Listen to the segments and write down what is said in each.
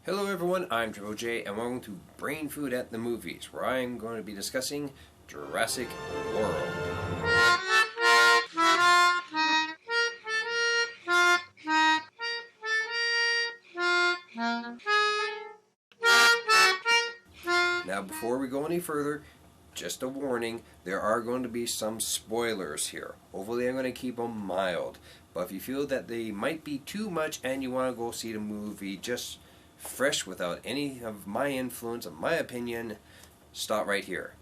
Hello everyone, I'm Triple J and welcome to Brain Food at the Movies, where I'm going to be discussing Jurassic World. Now before we go any further, just a warning, there are going to be some spoilers here. Hopefully I'm going to keep them mild, but if you feel that they might be too much and you want to go see the movie just fresh without any of my influence, of my opinion, stop right here.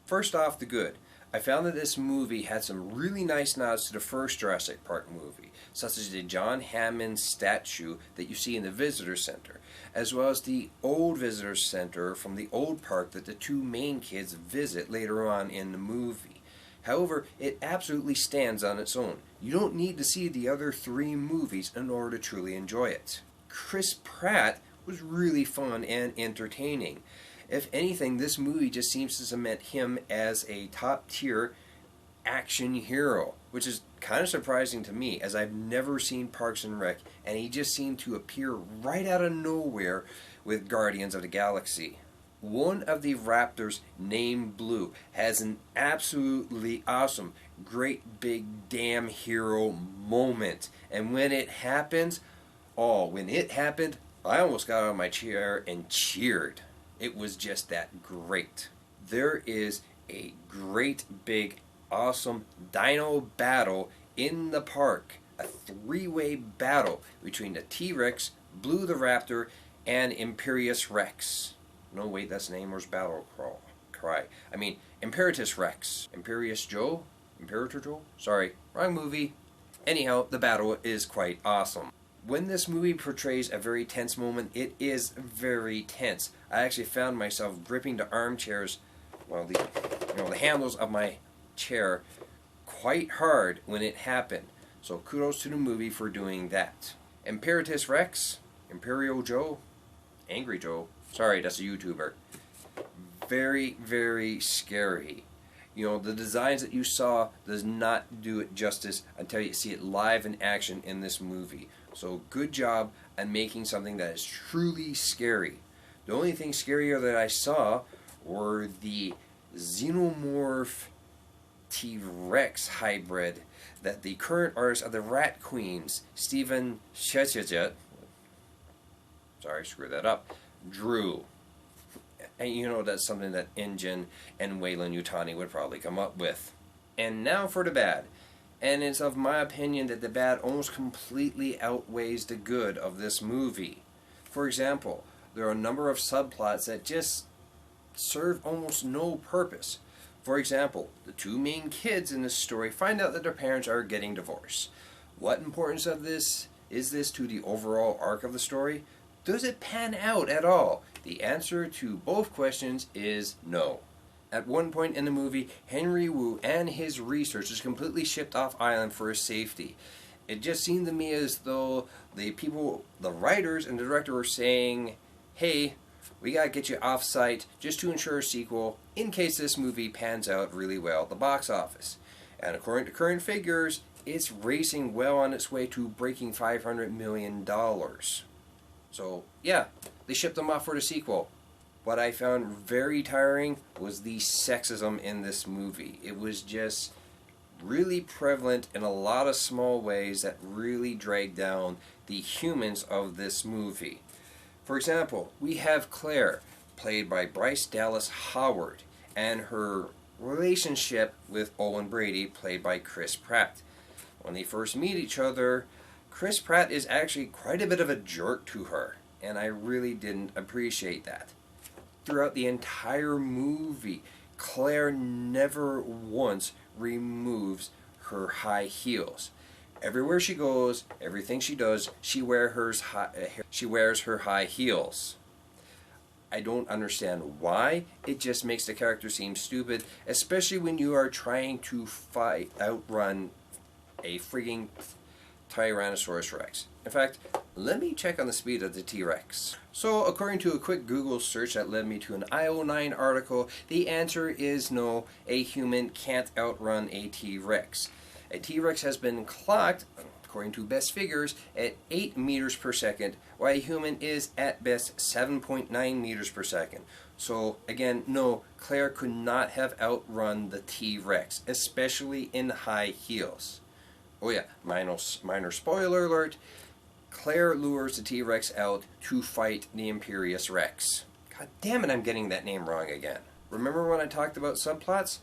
First off, the good. I found that this movie had some really nice nods to the first Jurassic Park movie, such as the John Hammond statue that you see in the visitor center, as well as the old visitor center from the old park that the two main kids visit later on in the movie. However, it absolutely stands on its own. You don't need to see the other three movies in order to truly enjoy it. Chris Pratt was really fun and entertaining. If anything, this movie just seems to cement him as a top-tier action hero, which is kind of surprising to me, as I've never seen Parks and Rec, and he just seemed to appear right out of nowhere with Guardians of the Galaxy. One of the raptors, named Blue, has an absolutely awesome, great big damn hero moment, and when it happens, I almost got out of my chair and cheered. It was just that great. There is a great big awesome dino battle in the park. A three-way battle between the T-Rex, Blue the Raptor, and Imperious Rex. No wait, that's Namor's battle cry. I mean Imperatus Rex. Imperious Joe? Imperator Joe? Sorry, wrong movie. Anyhow, the battle is quite awesome. When this movie portrays a very tense moment, it is very tense. I actually found myself gripping the armchairs, the handles of my chair quite hard when it happened. So kudos to the movie for doing that. Imperatus Rex, Imperial Joe, Angry Joe, sorry, that's a YouTuber. Very, very scary. The designs that you saw does not do it justice until you see it live in action in this movie. So good job on making something that is truly scary. The only thing scarier that I saw were the xenomorph T-Rex hybrid that the current artist of the Rat Queens, Steven Shetsjet, sorry, screw that up, drew. And that's something that InGen and Weyland Yutani would probably come up with. And now for the bad. And it's of my opinion that the bad almost completely outweighs the good of this movie. For example, there are a number of subplots that just serve almost no purpose. For example, the two main kids in this story find out that their parents are getting divorced. What importance of this is this to the overall arc of the story? Does it pan out at all? The answer to both questions is no. At one point in the movie, Henry Wu and his researchers completely shipped off island for his safety. It just seemed to me as though the writers and the director were saying, hey, we gotta get you off site just to ensure a sequel in case this movie pans out really well at the box office. And according to current figures, it's racing well on its way to breaking $500 million. So, yeah, they shipped them off for the sequel. What I found very tiring was the sexism in this movie. It was just really prevalent in a lot of small ways that really dragged down the humans of this movie. For example, we have Claire, played by Bryce Dallas Howard, and her relationship with Owen Brady, played by Chris Pratt. When they first meet each other, Chris Pratt is actually quite a bit of a jerk to her, and I really didn't appreciate that. Throughout the entire movie, Claire never once removes her high heels. Everywhere she goes, everything she does, she wears her high heels. I don't understand why. It just makes the character seem stupid, especially when you are trying to outrun a frigging Tyrannosaurus Rex. In fact, let me check on the speed of the T-Rex. So, according to a quick Google search that led me to an IO9 article, the answer is no, a human can't outrun a T-Rex. A T-Rex has been clocked, according to best figures, at 8 meters per second, while a human is at best 7.9 meters per second. So again, no, Claire could not have outrun the T-Rex, especially in high heels. Oh yeah, minor spoiler alert, Claire lures the T-Rex out to fight the Imperious Rex. God damn it, I'm getting that name wrong again. Remember when I talked about subplots?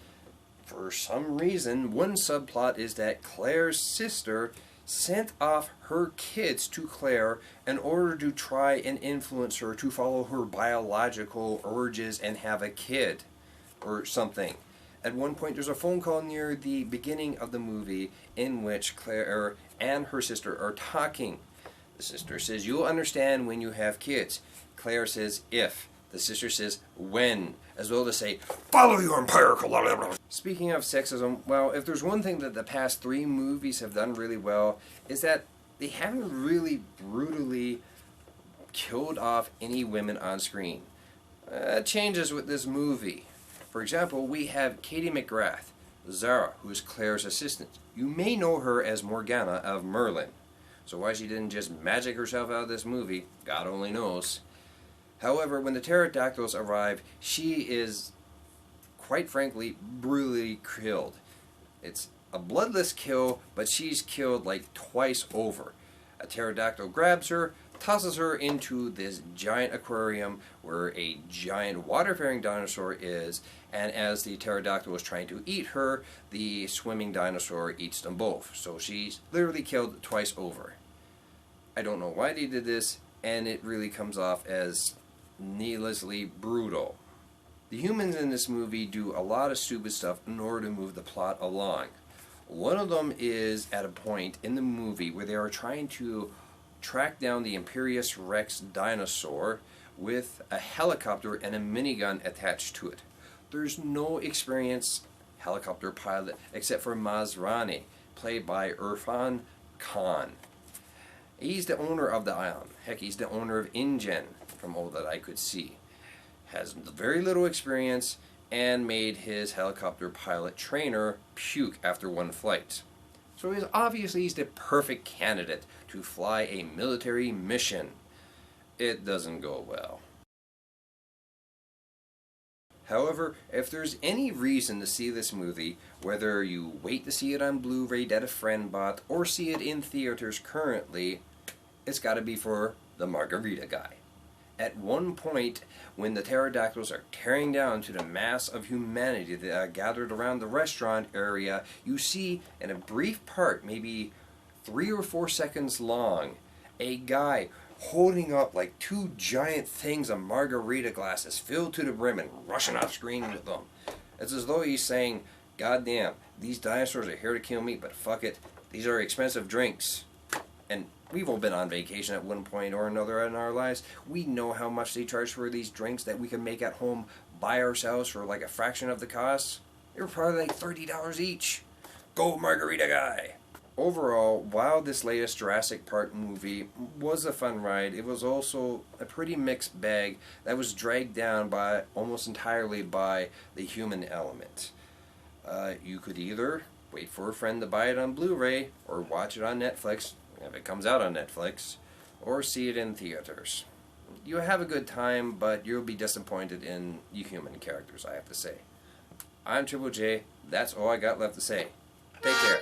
For some reason, one subplot is that Claire's sister sent off her kids to Claire in order to try and influence her to follow her biological urges and have a kid or something. At one point there's a phone call near the beginning of the movie in which Claire and her sister are talking. The sister says, "You'll understand when you have kids." Claire says, "If." The sister says, "When," as well to say, "Follow your empirical." Speaking of sexism, well, if there's one thing that the past 3 movies have done really well, is that they haven't really brutally killed off any women on screen. It changes with this movie. For example, we have Katie McGrath, Zara, who is Claire's assistant. You may know her as Morgana of Merlin. So why she didn't just magic herself out of this movie, God only knows. However, when the pterodactyls arrive, she is, quite frankly, brutally killed. It's a bloodless kill, but she's killed like twice over. A pterodactyl grabs her, tosses her into this giant aquarium where a giant water-faring dinosaur is, and as the pterodactyl is trying to eat her, the swimming dinosaur eats them both. So she's literally killed twice over. I don't know why they did this, and it really comes off as needlessly brutal. The humans in this movie do a lot of stupid stuff in order to move the plot along. One of them is at a point in the movie where they are trying to track down the Imperious Rex dinosaur with a helicopter and a minigun attached to it. There's no experienced helicopter pilot except for Masrani, played by Irfan Khan. He's the owner of the island. Heck, he's the owner of InGen, from all that I could see. Has very little experience and made his helicopter pilot trainer puke after one flight. So he's the perfect candidate to fly a military mission. It doesn't go well. However, if there's any reason to see this movie, whether you wait to see it on Blu-ray that a friend bought or see it in theaters currently, it's got to be for the margarita guy. At one point, when the pterodactyls are tearing down to the mass of humanity that are gathered around the restaurant area, you see in a brief part, maybe 3 or 4 seconds long, a guy holding up like 2 giant things of margarita glasses filled to the brim and rushing off screen with them. It's as though he's saying, "God damn, these dinosaurs are here to kill me, but fuck it, these are expensive drinks." And we've all been on vacation at one point or another in our lives. We know how much they charge for these drinks that we can make at home by ourselves for like a fraction of the cost. They're probably like $30 each. Go margarita guy! Overall, while this latest Jurassic Park movie was a fun ride, it was also a pretty mixed bag that was dragged down by almost entirely by the human element. You could either wait for a friend to buy it on Blu-ray or watch it on Netflix, if it comes out on Netflix, or see it in theaters. You'll have a good time, but you'll be disappointed in the human characters, I have to say. I'm Triple J. That's all I got left to say. Take care.